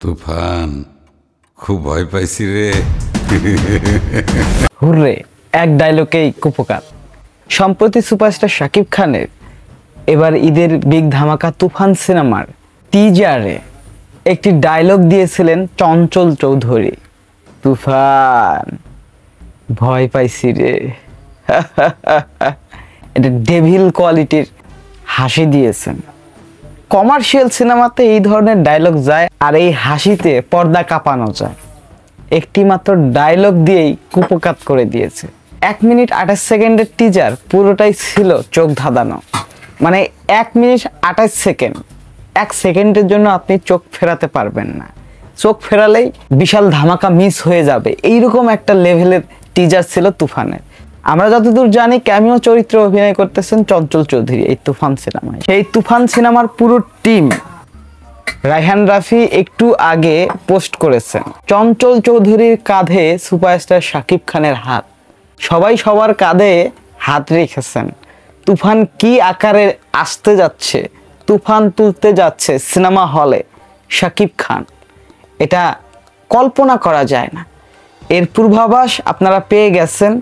তুফান খুব ভয় পাইছি রে। হুররে, এক ডায়লগেই কুপকার। সম্প্রতি সুপারস্টার শাকিব খানের এবার ঈদের বিগ ধামাকা তুফান সিনেমার টিজারে একটি ডায়লগ দিয়েছিলেন চঞ্চল চৌধুরী, তুফান ভয় পাইছি রে। এটা ডেভিল কোয়ালিটির হাসি দিয়েছেন। কমার্শিয়াল সিনেমাতে এই ধরনের ডায়লগ যায়, আর এই হাসিতে পর্দা কাঁপানো যায়। একটি মাত্র ডায়লগ দিয়েই কুপকাত করে দিয়েছে। 1 মিনিট 28 সেকেন্ডের টিজার পুরোটাই ছিল চোখ ধাঁধানো। মানে 1 মিনিট 28 সেকেন্ড, 1 সেকেন্ডের জন্য আপনি চোখ ফেরাতে পারবেন না। চোখ ফেরালেই বিশাল ধামাকা মিস হয়ে যাবে, এইরকম একটা লেভেলের টিজার ছিল তুফানের। আমরা যতদূর জানি ক্যামিও চরিত্রে অভিনয় করতেছেন চঞ্চল চৌধুরী এই তুফান সিনেমায়। সেই তুফান সিনেমার পুরো টিম রায়হান রাফি একটু আগে পোস্ট করেছেন চঞ্চল চৌধুরীর কাঁধে সুপারস্টার শাকিব খানের হাত। সবাই সবার কাঁধে হাত রেখেছেন। তুফান কি আকারে আসতে যাচ্ছে, তুফান তুলতে যাচ্ছে সিনেমা হলে শাকিব খান, এটা কল্পনা করা যায় না। এর পূর্বাভাস আপনারা পেয়ে গেছেন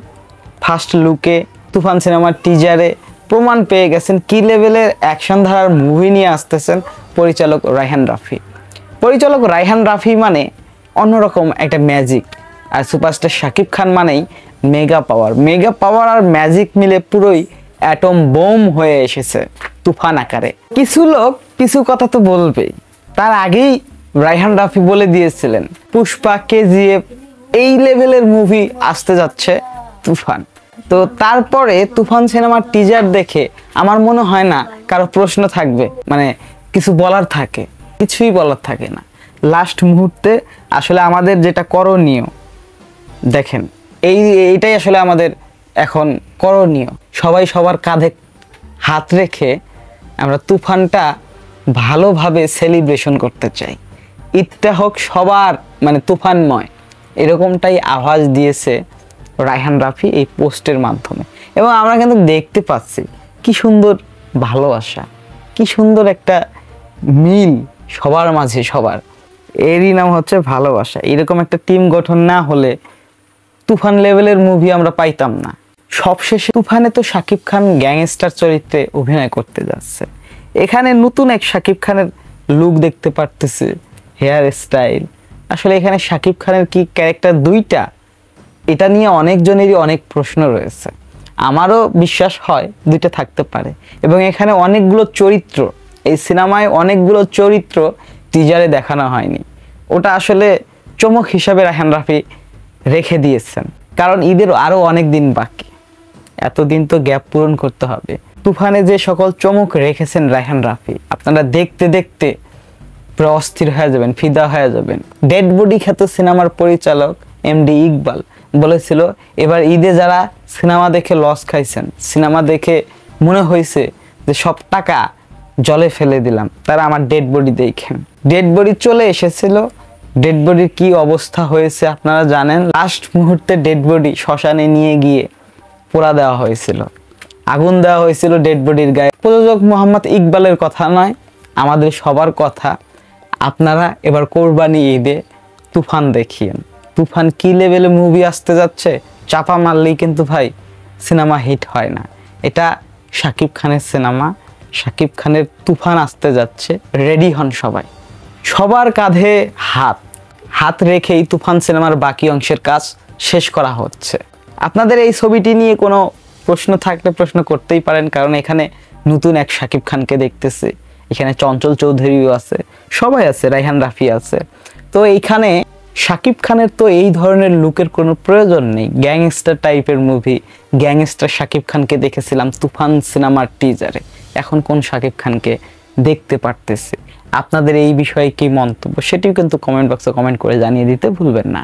ফার্স্ট লুকে, তুফান সিনেমার টিজারে প্রমাণ পেয়ে গেছেন কি লেভেলের অ্যাকশন ধারার মুভি নিয়ে আসতেছেন পরিচালক রায়হান রাফি। পরিচালক রায়হান রাফি মানে অন্যরকম একটা ম্যাজিক, আর সুপারস্টার শাকিব খান মানেই মেগা পাওয়ার। মেগা পাওয়ার আর ম্যাজিক মিলে পুরোই অ্যাটম বোম হয়ে এসেছে তুফান আকারে। কিছু লোক কিছু কথা তো বলবেই, তার আগেই রায়হান রাফি বলে দিয়েছিলেন পুষ্পা, কেজিএফ এই লেভেলের মুভি আসতে যাচ্ছে তুফান। তো তারপরে তুফান সিনেমার টিজার দেখে আমার মনে হয় না কারো প্রশ্ন থাকবে, মানে কিছু বলার থাকে, কিছুই বলার থাকে না। লাস্ট মুহূর্তে আসলে আমাদের যেটা করণীয়, দেখেন এইটাই আসলে আমাদের এখন করণীয়। সবাই সবার কাঁধে হাত রেখে আমরা তুফানটা ভালোভাবে সেলিব্রেশন করতে চাই। ঈদটা হোক সবার মানে তুফানময়, এরকমটাই আভাস দিয়েছে রায়হান রাফি এই পোস্টের মাধ্যমে। এবং আমরা কিন্তু দেখতে পাচ্ছি কি সুন্দর ভালোবাসা, কি সুন্দর একটা মিল সবার মাঝে, সবার এরই নাম হচ্ছে ভালোবাসা। এরকম একটা টিম গঠন না হলে তুফান লেভেলের মুভি আমরা পাইতাম না। সবশেষে তুফানে তো শাকিব খান গ্যাংস্টার চরিত্রে অভিনয় করতে যাচ্ছে। এখানে নতুন এক শাকিব খানের লুক দেখতে পারতেছে, হেয়ার স্টাইল। আসলে এখানে শাকিব খানের কি ক্যারেক্টার দুইটা, এটা নিয়ে অনেকজনেরই অনেক প্রশ্ন রয়েছে। আমারও বিশ্বাস হয় দুইটা থাকতে পারে। এবং এখানে অনেকগুলো চরিত্র, এই সিনেমায় অনেকগুলো চরিত্র টিজারে দেখানো হয়নি। ওটা আসলে চমক হিসাবে রায়হান রাফি রেখে দিয়েছেন, কারণ ঈদের আরও অনেক দিন বাকি, এতদিন তো গ্যাপ পূরণ করতে হবে। তুফানে যে সকল চমক রেখেছেন রায়হান রাফি, আপনারা দেখতে দেখতে পুরো অস্থির হয়ে যাবেন, ফিদা হয়ে যাবেন। ডেড বডি খ্যাত সিনেমার পরিচালক এমডি ইকবাল বলেছিল এবার ঈদে যারা সিনেমা দেখে লস খাইছেন, সিনেমা দেখে মনে হয়েছে যে সব টাকা জলে ফেলে দিলাম, তারা আমার ডেড বডি দেখেন। ডেড বডি চলে এসেছিল, ডেড বডির কি অবস্থা হয়েছে আপনারা জানেন। লাস্ট মুহূর্তে ডেড বডি শ্মশানে নিয়ে গিয়ে পোড়া দেওয়া হয়েছিল, আগুন দেওয়া হয়েছিল ডেড বডির গায়ে। প্রযোজক মোহাম্মদ ইকবালের কথা নয়, আমাদের সবার কথা। আপনারা এবার কোরবানি ঈদে তুফান দেখিয়েন। তুফান কি লেভেলে মুভি আসতে যাচ্ছে, চাপা মারলেই কিন্তু ভাই সিনেমা হিট হয় না। এটা শাকিব খানের সিনেমা, শাকিব খানের তুফান আসতে যাচ্ছে, রেডি হন সবাই। সবার কাঁধে হাত হাত রেখেই তুফান সিনেমার বাকি অংশের কাজ শেষ করা হচ্ছে। আপনাদের এই ছবিটি নিয়ে কোনো প্রশ্ন থাকলে প্রশ্ন করতেই পারেন, কারণ এখানে নতুন এক শাকিব খানকে দেখতেছে, এখানে চঞ্চল চৌধুরীও আছে, সবাই আছে, রায়হান রাফি আছে। তো এইখানে শাকিব খানের তো এই ধরনের লুকের কোনো প্রয়োজন নেই। গ্যাংস্টার টাইপের মুভি, গ্যাংস্টার শাকিব খানকে দেখেছিলাম তুফান সিনেমার টিজারে, এখন কোন শাকিব খানকে দেখতে পারতেছে। আপনাদের এই বিষয়ে কি মন্তব্য, সেটিও কিন্তু কমেন্ট বক্সে কমেন্ট করে জানিয়ে দিতে ভুলবেন না।